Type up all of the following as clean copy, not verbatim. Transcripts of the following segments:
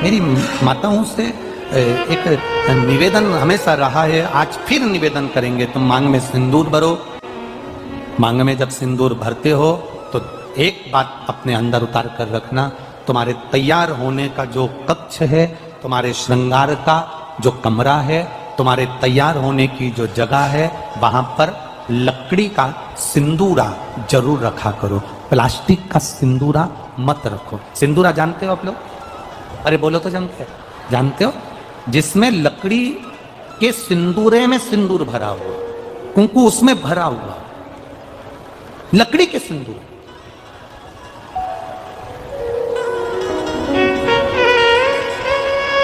मेरी माताओं से एक निवेदन हमेशा रहा है, आज फिर निवेदन करेंगे। तुम मांग में सिंदूर भरो। मांग में जब सिंदूर भरते हो तो एक बात अपने अंदर उतार कर रखना, तुम्हारे तैयार होने का जो कक्ष है, तुम्हारे श्रृंगार का जो कमरा है, तुम्हारे तैयार होने की जो जगह है, वहां पर लकड़ी का सिंदूरा जरूर रखा करो। प्लास्टिक का सिंदूरा मत रखो। सिंदूरा जानते हो आप लोग? अरे बोलो तो जानते हो? जिसमें लकड़ी के सिंदूरे में सिंदूर भरा हुआ, कुंकू उसमें भरा हुआ, लकड़ी के सिंदूर।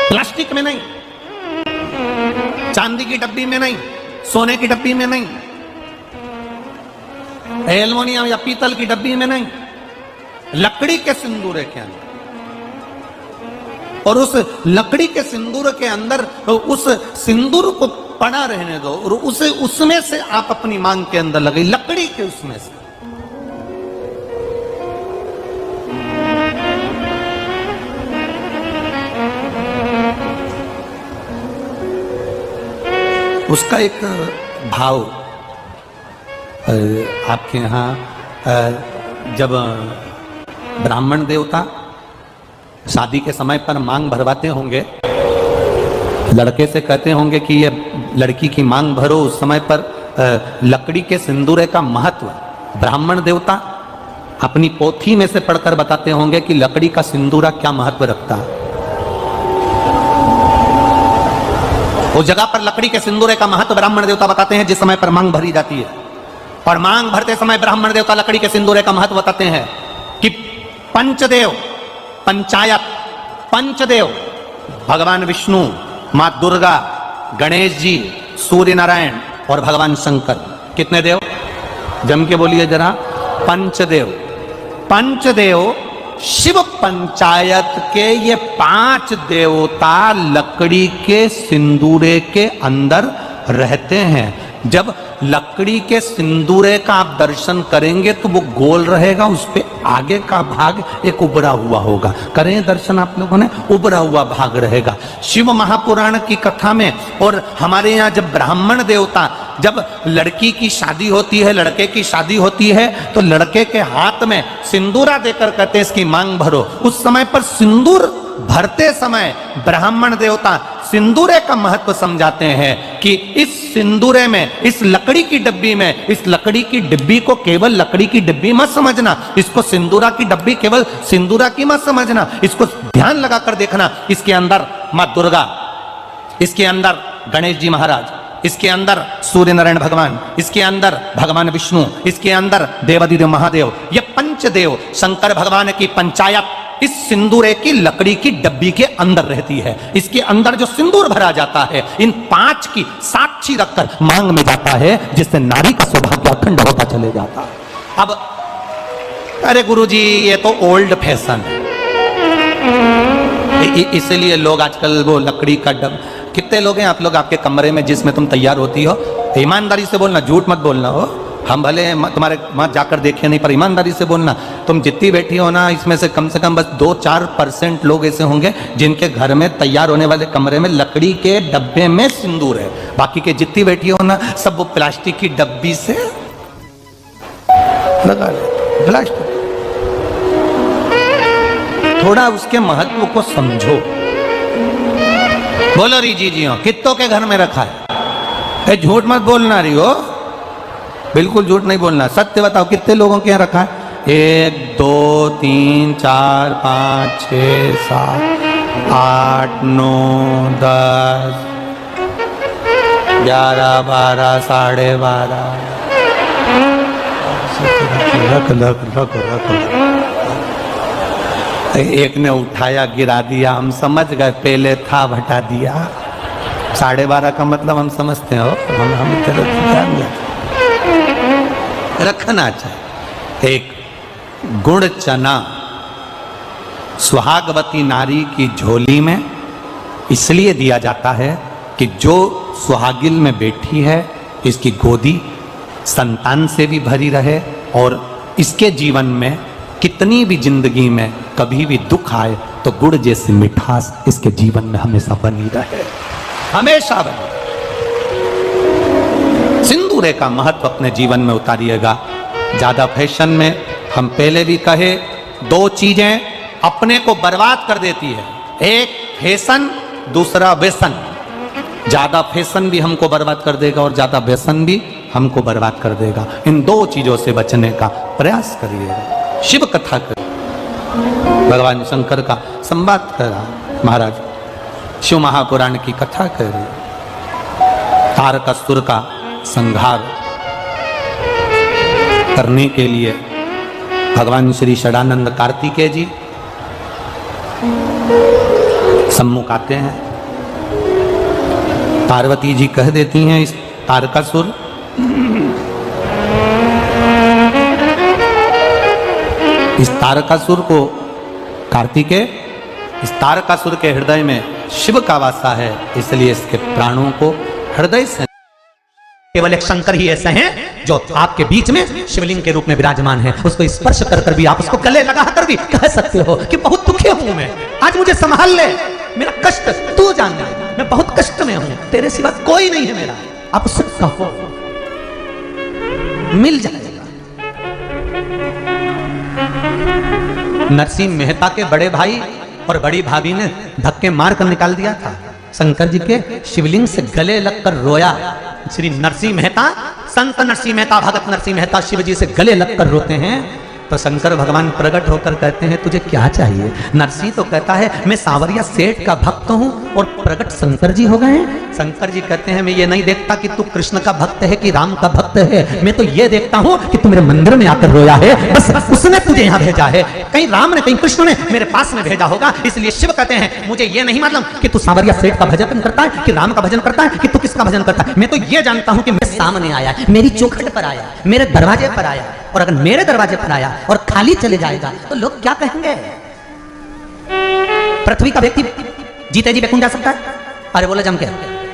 प्लास्टिक में नहीं, चांदी की डब्बी में नहीं, सोने की डब्बी में नहीं, एल्युमिनियम या पीतल की डब्बी में नहीं, लकड़ी के सिंदूर के अंदर। और उस लकड़ी के सिंदूर के अंदर उस सिंदूर को पड़ा रहने दो और उसे उसमें से आप अपनी मांग के अंदर लगे, लकड़ी के उसमें से। उसका एक भाव आपके यहाँ जब ब्राह्मण देवता शादी के समय पर मांग भरवाते होंगे, लड़के से कहते होंगे कि ये लड़की की मांग भरो, उस समय पर लकड़ी के सिंदूरे का महत्व ब्राह्मण देवता अपनी पोथी में से पढ़कर बताते होंगे कि लकड़ी का सिंदूरा क्या महत्व रखता है। उस जगह पर लकड़ी के सिंदूरे का महत्व ब्राह्मण देवता बताते हैं जिस समय पर मांग भरी जाती है। और मांग भरते समय ब्राह्मण देवता लकड़ी के सिंदूरे का महत्व बताते हैं कि पंचदेव, पंचायत, पंचदेव, भगवान विष्णु, मां दुर्गा, गणेश जी, सूर्य नारायण और भगवान शंकर। कितने देव? जम के बोलिए जरा। पंचदेव। पंचदेव शिव पंचायत के ये 5 देवता लकड़ी के सिंदूरे के अंदर रहते हैं। जब लकड़ी के सिंदूरे का आप दर्शन करेंगे तो वो गोल रहेगा, उस पे आगे का भाग एक उभरा हुआ होगा। करें दर्शन आप लोगों ने? उभरा हुआ भाग रहेगा। शिव महापुराण की कथा में और हमारे यहाँ जब ब्राह्मण देवता, जब लड़की की शादी होती है, लड़के की शादी होती है, तो लड़के के हाथ में सिंदूरा देकर कहते हैं इसकी मांग भरो। उस समय पर सिंदूर भरते समय ब्राह्मण देवता सिंदूरे का महत्व समझाते हैं कि इस सिंदूरे में, इस लकड़ी की डब्बी में, इस लकड़ी की डिब्बी को केवल लकड़ी की डिब्बी मत समझना, इसको सिंदूरा की डब्बी केवल सिंदूरा की मत समझना, इसको ध्यान लगाकर देखना। इसके अंदर मां दुर्गा, इसके अंदर गणेश जी महाराज, इसके अंदर सूर्य नारायण भगवान, इसके अंदर भगवान विष्णु, इसके अंदर देवादिदेव महादेव, ये पंचदेव शंकर भगवान की पंचायत इस सिंदूरे की लकड़ी की डब्बी के अंदर रहती है। इसके अंदर जो सिंदूर भरा जाता है, इन 5 की साक्षी रखकर मांग में जाता है, जिससे नारी का सौभाग्य अखंड होता चले जाता है। अब अरे गुरुजी ये तो ओल्ड फैशन है, इसलिए लोग आजकल वो लकड़ी का डब। कितने लोग हैं आप लोग आपके कमरे में जिसमें तुम तैयार होती हो? ईमानदारी से बोलना, झूठ मत बोलना हो। हम भले तुम्हारे वहां जाकर देखे नहीं, पर ईमानदारी से बोलना। तुम जितनी बैठी हो ना, इसमें से कम बस 2-4% लोग ऐसे होंगे जिनके घर में तैयार होने वाले कमरे में लकड़ी के डब्बे में सिंदूर है। बाकी के जितनी बैठी हो ना, सब वो प्लास्टिक की डब्बी से लगा ले। प्लास्टिक, थोड़ा उसके महत्व को समझो। बोलो री जी हो, कितनों के घर में रखा है? झूठ मत बोलना रही हो, बिल्कुल झूठ नहीं बोलना, सत्य बताओ कितने लोगों के यहाँ रखा है? 1 2 3 4 5 6 7 8 9 10 11 12 12:30। एक ने उठाया गिरा दिया, हम समझ गए पहले था हटा दिया। 12:30 का मतलब हम समझते हो, हम ध्यान रखना चाहिए। एक गुड़ चना सुहागवती नारी की झोली में इसलिए दिया जाता है कि जो सुहागिन में बैठी है, इसकी गोदी संतान से भी भरी रहे और इसके जीवन में कितनी भी जिंदगी में कभी भी दुख आए तो गुड़ जैसी मिठास इसके जीवन में हमेशा बनी रहे, हमेशा बनी। सिंदूरे का महत्व अपने जीवन में उतारिएगा। ज्यादा फैशन में, हम पहले भी कहे, दो चीजें अपने को बर्बाद कर देती है, एक फैशन, दूसरा व्यसन। ज्यादा फैशन भी हमको बर्बाद कर देगा और ज्यादा व्यसन भी हमको बर्बाद कर देगा। इन दो चीजों से बचने का प्रयास करिएगा। शिव कथा करिए, भगवान शंकर का संवाद करा महाराज, शिव महापुराण की कथा करिए, तारकासुर का संहार करने के लिए भगवान श्री षडानंद कार्तिकेय जी सम्मुख आते हैं। पार्वती जी कह देती हैं इस तारकासुर को, कार्तिकेय, इस तारकासुर के हृदय में शिव का वासा है, इसलिए इसके प्राणों को हृदय से, केवल एक शंकर ही ऐसे हैं जो आपके बीच में शिवलिंग के रूप में विराजमान है। उसको स्पर्श कर कर भी आप उसको गले लगा कर भी कह सकते हो कि बहुत दुखी हूं मैं, आज मुझे संभाल ले, मेरा कष्ट तू जान ले, मैं बहुत कष्ट में हूं, तेरे सिवा कोई नहीं है मेरा। आप उससे कहो, मिल जाएगा। नरसिंह मेहता के बड़े भाई और बड़ी भाभी ने धक्के मार कर निकाल दिया था। शंकर जी के शिवलिंग से गले लगकर रोया। श्री नरसिंह मेहता, संत नरसिंह मेहता, भगत नरसिंह मेहता शिव जी से गले लगकर रोते हैं, तो शंकर भगवान प्रकट होकर कहते हैं तुझे क्या चाहिए? नरसिंह तो कहता है मैं सांवरिया सेठ का भक्त हूं, और प्रकट शंकर जी हो गए। शंकर जी कहते हैं मैं ये नहीं देखता कि तू कृष्ण का भक्त है कि राम का भक्त है, मैं तो ये देखता हूं कि तू मेरे मंदिर में आकर रोया है, बस उसने तुझे यहाँ भेजा है। कहीं राम ने, कहीं कृष्ण ने मेरे पास में भेजा होगा। इसलिए शिव कहते हैं मुझे ये नहीं मालूम कि तू सांवरिया सेठ का भजन करता है कि राम का भजन करता है कि तू किसका भजन करता है, मैं तो ये जानता हूं कि मैं सामने आया, मेरी चौखट पर आया, मेरे दरवाजे पर आया, और अगर मेरे दरवाजे पर आया और खाली चले जाएगा तो लोग क्या कहेंगे? पृथ्वी का व्यक्ति जीते जी बैकुंठ जा सकता है? अरे बोलो जम के,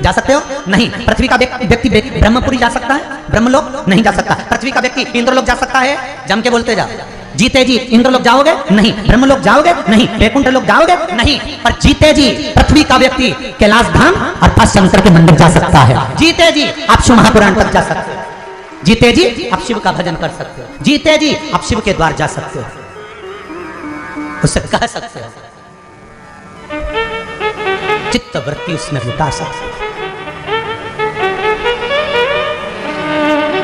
जा सकते हो? नहीं। पृथ्वी का व्यक्ति ब्रह्मपुरी जा सकता है? ब्रह्मलोक नहीं जा सकता। पृथ्वी का व्यक्ति इंद्रलोक जा सकता है? जम के बोलते जा। जीते जी इंद्रलोक जाओगे? नहीं। ब्रह्मलोक जाओगे? नहीं। बैकुंठ लोक जाओगे? नहीं। पर जीते जी पृथ्वी का व्यक्ति कैलाश धाम अर्थात शंकर के मंदिर जा सकता है। जीते जी आप शिव महापुराण तक जा सकते हो। जीते जी आप शिव का भजन कर सकते हो। जीते जी आप शिव के द्वार जा सकते हो, उससे कह सकते हो, चित्त वृत्ति उसमें लुटा सकते हो,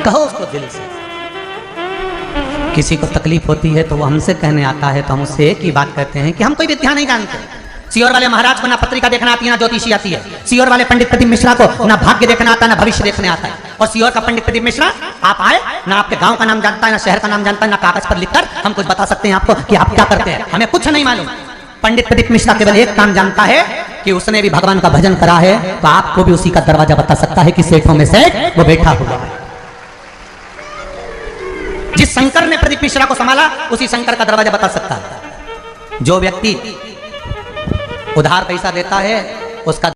कहो उसको दिल से। किसी को तकलीफ होती है तो वो हमसे कहने आता है तो हम उससे एक ही बात कहते हैं कि हम कोई विद्या नहीं जानते। सीहोर वाले महाराज को ना पत्रिका देखना आती है, ना ज्योतिषी आती है। सीहोर वाले पंडित प्रदीप मिश्रा को ना भाग्य देखना आता है, ना भविष्य देखने आता है। और सीहोर का पंडित प्रदीप मिश्रा आप आए, ना आपके गांव का नाम जानता है, ना शहर का नाम जानता है, ना कागज पर लिखकर हम कुछ बता सकते हैं आपको कि आप क्या करते हैं, हमें कुछ नहीं मालूम। पंडित प्रदीप मिश्रा केवल एक काम जानता है कि उसने भी भगवान का भजन करा है, तो आपको भी उसी का दरवाजा बता सकता है कि सेठों में सेठ वो बैठा हुआ है। जिस शंकर ने प्रदीप मिश्रा को संभाला उसी शंकर का दरवाजा बता सकता है। जो व्यक्ति उधार पैसा देता है उसका